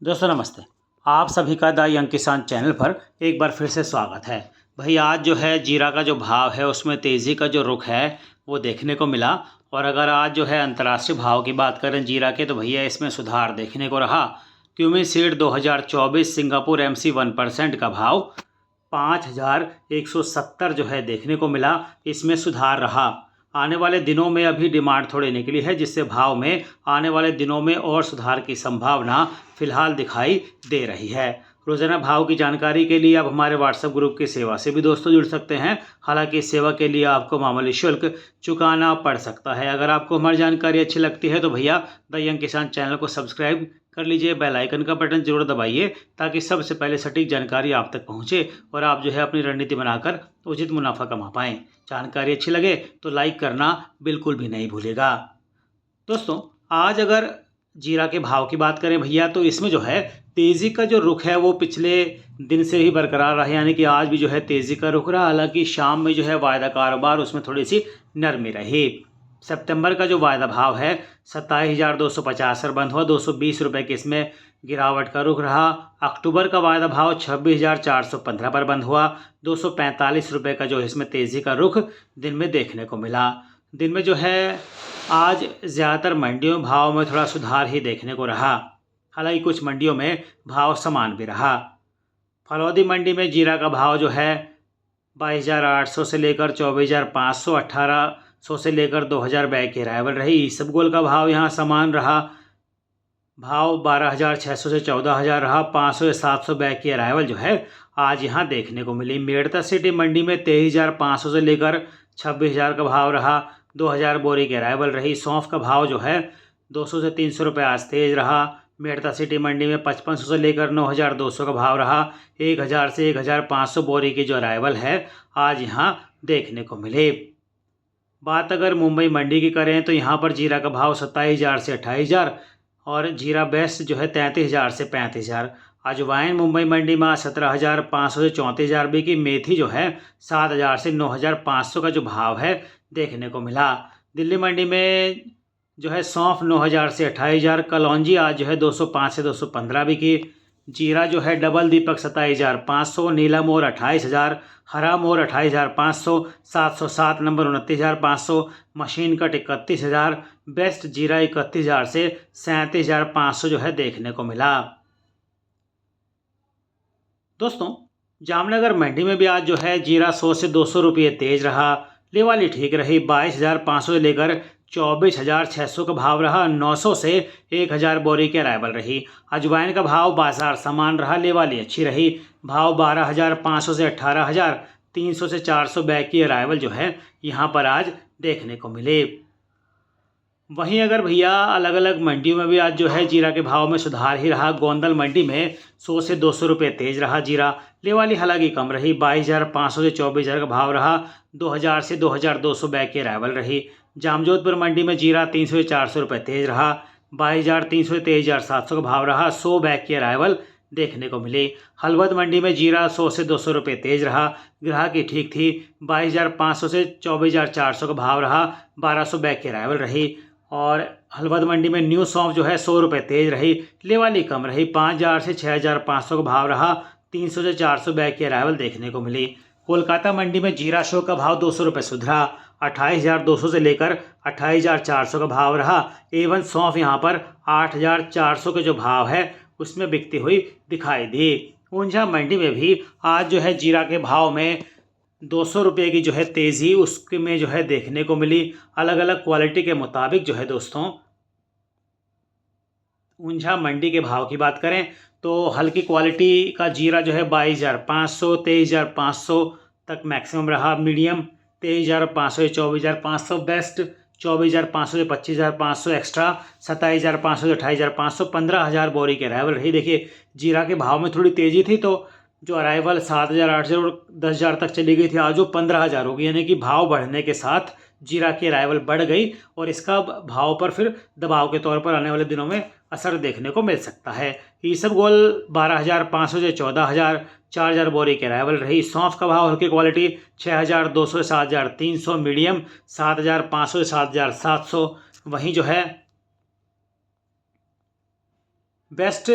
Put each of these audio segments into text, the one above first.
दोस्तों नमस्ते। आप सभी का द यंग किसान चैनल पर एक बार फिर से स्वागत है। भाई आज जो है जीरा का जो भाव है उसमें तेज़ी का जो रुख है वो देखने को मिला। और अगर आज जो है अंतर्राष्ट्रीय भाव की बात करें जीरा के तो भैया इसमें सुधार देखने को रहा। क्यूमी सीड 2024 सिंगापुर MC 1% का भाव 5170 जो है देखने को मिला। इसमें सुधार रहा। आने वाले दिनों में अभी डिमांड थोड़ी निकली है जिससे भाव में आने वाले दिनों में और सुधार की संभावना फिलहाल दिखाई दे रही है। रोजाना भाव की जानकारी के लिए आप हमारे व्हाट्सएप ग्रुप की सेवा से भी दोस्तों जुड़ सकते हैं। हालांकि इस सेवा के लिए आपको मामूली शुल्क चुकाना पड़ सकता है। अगर आपको हमारी जानकारी अच्छी लगती है तो भैया द यंग किसान चैनल को सब्सक्राइब कर लीजिए, बेल आइकन का बटन जरूर दबाइए ताकि सबसे पहले सटीक जानकारी आप तक पहुंचे और आप जो है अपनी रणनीति बनाकर उचित मुनाफा कमा पाएं। जानकारी अच्छी लगे तो लाइक करना बिल्कुल भी नहीं भूलेगा। दोस्तों आज अगर जीरा के भाव की बात करें भैया तो इसमें जो है तेज़ी का जो रुख है वो पिछले दिन से ही बरकरार रहा, यानी कि आज भी जो है तेज़ी का रुख रहा। हालांकि शाम में जो है वायदा कारोबार उसमें थोड़ी सी नरमी रही। सितंबर का जो वायदा भाव है 27,250 पर बंद हुआ, 220 रुपये की इसमें गिरावट का रुख रहा। अक्टूबर का वायदा भाव 26,415 पर बंद हुआ, 245 रुपये का जो इसमें तेज़ी का रुख दिन में देखने को मिला। दिन में जो है आज ज़्यादातर मंडियों में भाव में थोड़ा सुधार ही देखने को रहा। हालांकि कुछ मंडियों में भाव समान भी रहा। फलौदी मंडी में जीरा का भाव जो है 22,800 से लेकर 24,500, 1,800 से लेकर 2,000 बैग की अराइवल रही। इसबगोल का भाव यहाँ समान रहा। भाव 12,600 से 14,000 रहा। 500 से 700 बैग की अराइवल जो है आज यहाँ देखने को मिली। मेड़ता सिटी मंडी में 23,500 से लेकर 26,000 का भाव रहा। 2,000 बोरी की अराइवल रही। सौंफ का भाव जो है 200 से 300 रुपये आज तेज रहा। मेड़ता सिटी मंडी में 5500 से लेकर 9,200 का भाव रहा। 1,000 से 1,500 बोरी की जो अराइवल है आज यहाँ देखने को मिली। बात अगर मुंबई मंडी की करें तो यहाँ पर जीरा का भाव 27,000 से 28,000 और जीरा बेस्ट जो है 33,000 से 35,000। अजवाइन मुंबई मंडी में 17,500 से 34,000 रुपये की। मेथी जो है 7,000 से 9,500 का जो भाव है देखने को मिला। दिल्ली मंडी में जो है सौंफ 9,000 से 28,000। कलौंजी आज जो है 205 से 215 रुपये की। जीरा जो है डबल दीपक 27,500, नीला मोर 28,000, हरा मोर 28,500, 707 नंबर 29,500, मशीन कट 31,000, बेस्ट जीरा 31,000 से 37,500 जो है देखने को मिला। दोस्तों जामनगर मंडी में भी आज जो है जीरा 100 से 200 रुपये तेज रहा। लेवाली ठीक रही। 22,500 से लेकर 24,600 का भाव रहा। 900 से 1,000 बोरी की अराइवल रही। अजवाइन का भाव बाजार समान रहा। लेवाली अच्छी रही। भाव 12,500 से 18,000। 300 से 400 बैग की अराइवल जो है यहाँ पर आज देखने को मिले। वहीं अगर भैया अलग अलग मंडियों में भी आज जो है जीरा के भाव में सुधार ही रहा। गोंदल मंडी में 100 से 200 रुपये तेज रहा जीरा। लेवाली हालांकि कम रही। 22,500 से 24,000 का भाव रहा। 2,000 से 2,200 बैग की अराइवल रही। जामजोधपुर मंडी में जीरा 300 से 400 रुपये तेज रहा। 22,300 से 23,700 का भाव रहा। 100 बैग की अराइवल देखने को मिली। हलवद मंडी में जीरा 100 से 200 रुपये तेज रहा। ग्राहकी ठीक थी। 22,500 से 24,400 का भाव रहा। 1,200 बैग की अराइवल रही। और हलवद मंडी में न्यू सौंफ जो है 100 रुपये तेज रही। लेवाली कम रही। 5,000 से 6,500 का भाव रहा। 300 से 400 बैग की अराइवल देखने को मिली। कोलकाता मंडी में जीरा शो का भाव 200 रुपये सुधरा। 28,200 से लेकर 28,400 का भाव रहा। A1 सौंफ यहाँ पर 8,400 के जो भाव है उसमें बिकती हुई दिखाई दी। ऊंझा मंडी में भी आज जो है जीरा के भाव में 200 रुपये की जो है तेज़ी उसके में जो है देखने को मिली। अलग अलग क्वालिटी के मुताबिक जो है दोस्तों ऊंझा मंडी के भाव की बात करें तो हल्की क्वालिटी का जीरा जो है 22,500 23,500 तक मैक्सिमम रहा। मीडियम 23,500 से 24,500। बेस्ट 24,500 से 25,500। एक्स्ट्रा 27,500 से 28,500। 15,000 बोरी की अराइवल रही। देखिए जीरा के भाव में थोड़ी तेज़ी थी तो जो अराइवल 7,800 और 10,000 तक चली गई थी आज वो 15,000 हो गई, यानी कि भाव बढ़ने के साथ जीरा की अराइवल बढ़ गई और इसका भाव पर फिर दबाव के तौर पर आने वाले दिनों में असर देखने को मिल सकता है। ईसबगोल 12,500 से 14,000। 4,000 बोरी की अराइवल रही। सौंफ का भाव हल्की क्वालिटी 6,200 से 7,300। मीडियम 7,500 से 7,700। वहीं जो है बेस्ट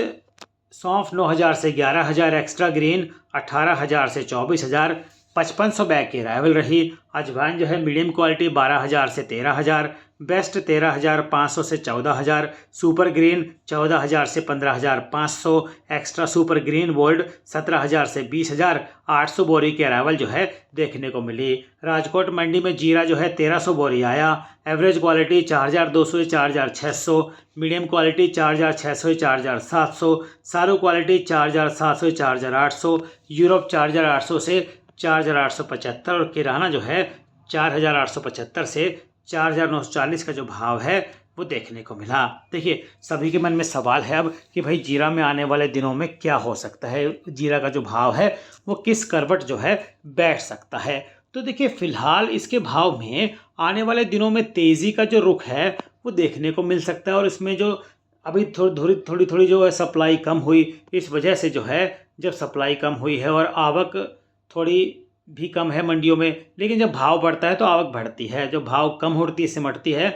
सौंफ 9,000 से 11,000, एक्स्ट्रा ग्रीन 18,000 से 24,000, 5500 बैग की अराइवल रही। अजवाइन जो है मीडियम क्वालिटी 12,000 से 13,000, बेस्ट 13,500 से 14,000, सुपर ग्रीन 14,000 से 15,500, एक्स्ट्रा सुपर ग्रीन गोल्ड 17,000 से 20,000, 800 बोरी की अराइवल जो है देखने को मिली। राजकोट मंडी में जीरा जो है 1300 बोरी आया। एवरेज क्वालिटी 4,200 से 4,600, मीडियम क्वालिटी 4,600 से 4,700, सारू क्वालिटी 4,700 से 4,800, यूरोप 4,800 से 4,875 और किराना जो है 4,875 से 4,940 का जो भाव है वो देखने को मिला। देखिए, सभी के मन में सवाल है अब कि भाई जीरा में आने वाले दिनों में क्या हो सकता है, जीरा का जो भाव है वो किस करवट जो है बैठ सकता है। तो देखिए, फिलहाल इसके भाव में आने वाले दिनों में तेज़ी का जो रुख है वो देखने को मिल सकता है। और इसमें जो अभी थोड़ी थोड़ी जो है सप्लाई कम हुई, इस वजह से जो है जब सप्लाई कम हुई है और आवक थोड़ी भी कम है मंडियों में, लेकिन जब भाव बढ़ता है तो आवक बढ़ती है। जब भाव कम होती है, सिमटती है,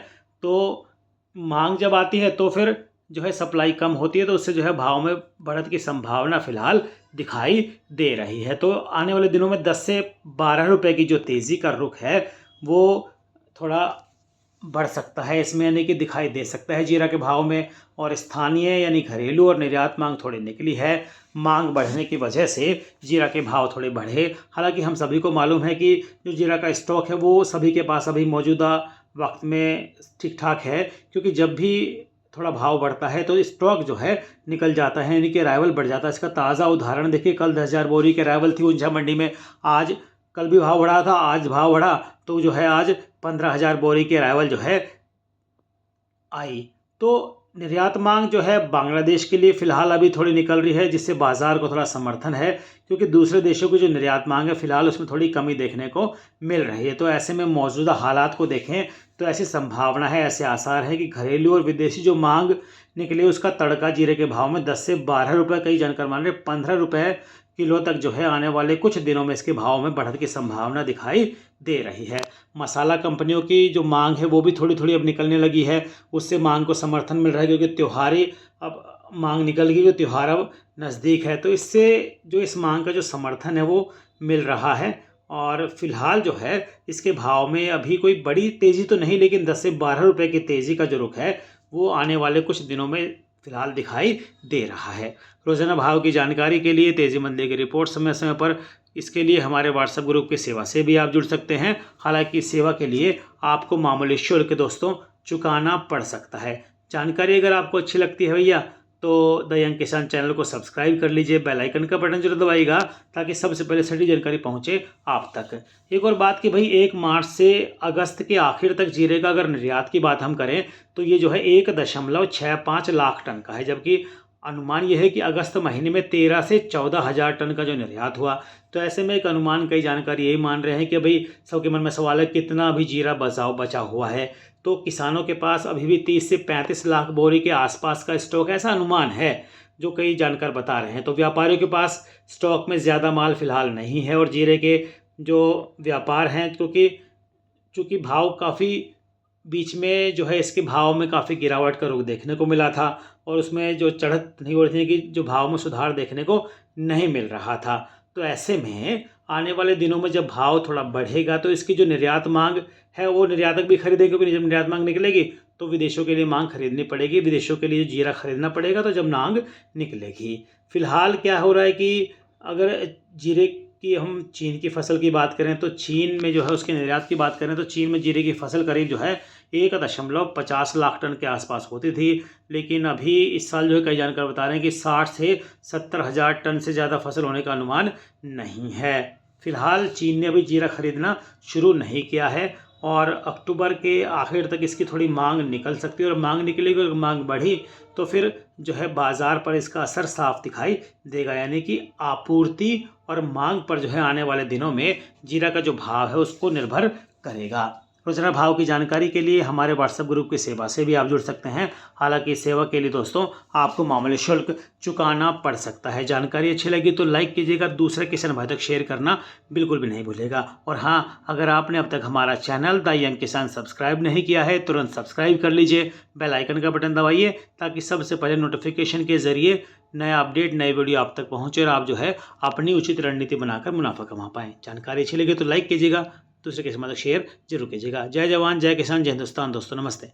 तो मांग जब आती है तो फिर जो है सप्लाई कम होती है, तो उससे जो है भाव में बढ़त की संभावना फ़िलहाल दिखाई दे रही है। तो आने वाले दिनों में 10 से 12 रुपए की जो तेज़ी का रुख है वो थोड़ा बढ़ सकता है इसमें, यानी कि दिखाई दे सकता है जीरा के भाव में। और स्थानीय यानी घरेलू और निर्यात मांग थोड़ी निकली है। मांग बढ़ने की वजह से जीरा के भाव थोड़े बढ़े। हालांकि हम सभी को मालूम है कि जो जीरा का स्टॉक है वो सभी के पास अभी मौजूदा वक्त में ठीक ठाक है, क्योंकि जब भी थोड़ा भाव बढ़ता है तो स्टॉक जो है निकल जाता है, यानी कि अराइवल बढ़ जाता है। इसका ताज़ा उदाहरण देखिए, कल 10,000 बोरी की अराइवल थी ऊंझा मंडी में। आज कल भी भाव बढ़ा था, आज भाव बढ़ा तो जो है आज 15,000 बोरी की अराइवल जो है आई। तो निर्यात मांग जो है बांग्लादेश के लिए फ़िलहाल अभी थोड़ी निकल रही है, जिससे बाज़ार को थोड़ा समर्थन है, क्योंकि दूसरे देशों की जो निर्यात मांग है फ़िलहाल उसमें थोड़ी कमी देखने को मिल रही है। तो ऐसे में मौजूदा हालात को देखें तो ऐसी संभावना है, ऐसे आसार है कि घरेलू और विदेशी जो मांग निकले उसका तड़का जीरे के भाव में 10 से 12 रुपये, कई जानकार मान रहे 15 रुपये किलो तक जो है आने वाले कुछ दिनों में इसके भाव में बढ़त की संभावना दिखाई दे रही है। मसाला कंपनियों की जो मांग है वो भी थोड़ी थोड़ी अब निकलने लगी है, उससे मांग को समर्थन मिल रहा है, क्योंकि त्योहारी अब मांग निकल गई, जो त्यौहार अब नज़दीक है, तो इससे जो इस मांग का जो समर्थन है वो मिल रहा है। और फिलहाल जो है इसके भाव में अभी कोई बड़ी तेज़ी तो नहीं, लेकिन 10 से 12 रुपये की तेज़ी का जो रुख है वो आने वाले कुछ दिनों में फिलहाल दिखाई दे रहा है। रोज़ाना भाव की जानकारी के लिए, तेज़ी मंदी की रिपोर्ट समय समय पर, इसके लिए हमारे व्हाट्सएप ग्रुप की सेवा से भी आप जुड़ सकते हैं। हालांकि इस सेवा के लिए आपको मामूली शुल्क दोस्तों चुकाना पड़ सकता है। जानकारी अगर आपको अच्छी लगती है भैया तो द यंग किसान चैनल को सब्सक्राइब कर लीजिए, बेल आइकन का बटन जरूर दबाइएगा ताकि सबसे पहले सही जानकारी पहुंचे आप तक। एक और बात कि भाई 1 मार्च से अगस्त के आखिर तक जीरे का अगर निर्यात की बात हम करें तो ये जो है 1.65 लाख टन का है, जबकि अनुमान यह है कि अगस्त महीने में 13 से 14 हज़ार टन का जो निर्यात हुआ। तो ऐसे में एक अनुमान, कई जानकारी यही मान रहे हैं कि भाई सबके मन में सवाल है कितना अभी जीरा बचा हुआ है। तो किसानों के पास अभी भी 30 से 35 लाख बोरी के आसपास का स्टॉक, ऐसा अनुमान है जो कई जानकार बता रहे हैं। तो व्यापारियों के पास स्टॉक में ज़्यादा माल फिलहाल नहीं है। और जीरे के जो व्यापार हैं, क्योंकि भाव काफ़ी बीच में जो है इसके भाव में काफ़ी गिरावट का रुख देखने को मिला था, और उसमें जो चढ़त नहीं हो रही थी, कि जो भाव में सुधार देखने को नहीं मिल रहा था। तो ऐसे में आने वाले दिनों में जब भाव थोड़ा बढ़ेगा तो इसकी जो निर्यात मांग है वो निर्यातक भी खरीदेंगे, क्योंकि जब निर्यात मांग निकलेगी तो विदेशों के लिए मांग खरीदनी पड़ेगी, विदेशों के लिए जीरा खरीदना पड़ेगा, तो जब मांग निकलेगी। फिलहाल क्या हो रहा है कि अगर जीरे की हम चीन की फसल की बात करें तो चीन में जो है उसके निर्यात की बात करें तो चीन में जीरे की फसल करीब जो है 1.50 लाख टन के आसपास होती थी, लेकिन अभी इस साल जो है कई जानकार बता रहे हैं कि 60 से 70 हज़ार टन से ज़्यादा फसल होने का अनुमान नहीं है। फिलहाल चीन ने अभी जीरा खरीदना शुरू नहीं किया है, और अक्टूबर के आखिर तक इसकी थोड़ी मांग निकल सकती है, और मांग निकलेगी, अगर मांग बढ़ी तो फिर जो है बाज़ार पर इसका असर साफ दिखाई देगा, यानी कि आपूर्ति और मांग पर जो है आने वाले दिनों में जीरा का जो भाव है उसको निर्भर करेगा। रोजाना भाव की जानकारी के लिए हमारे व्हाट्सएप ग्रुप की सेवा से भी आप जुड़ सकते हैं। हालांकि इस सेवा के लिए दोस्तों आपको मामूली शुल्क चुकाना पड़ सकता है। जानकारी अच्छी लगी तो लाइक कीजिएगा, दूसरे किसान भाई तक शेयर करना बिल्कुल भी नहीं भूलेगा। और हाँ, अगर आपने अब तक हमारा चैनल द यंग किसान सब्सक्राइब नहीं किया है तुरंत सब्सक्राइब कर लीजिए, बेल आइकन का बटन दबाइए ताकि सबसे पहले नोटिफिकेशन के ज़रिए नया अपडेट, नए वीडियो आप तक पहुँचे और आप जो है अपनी उचित रणनीति बनाकर मुनाफा कमा पाएँ। जानकारी अच्छी लगी तो लाइक कीजिएगा, दूसरे के साथ शेयर जरूर कीजिएगा। जय जवान, जय किसान, जय हिंदुस्तान। दोस्तों नमस्ते।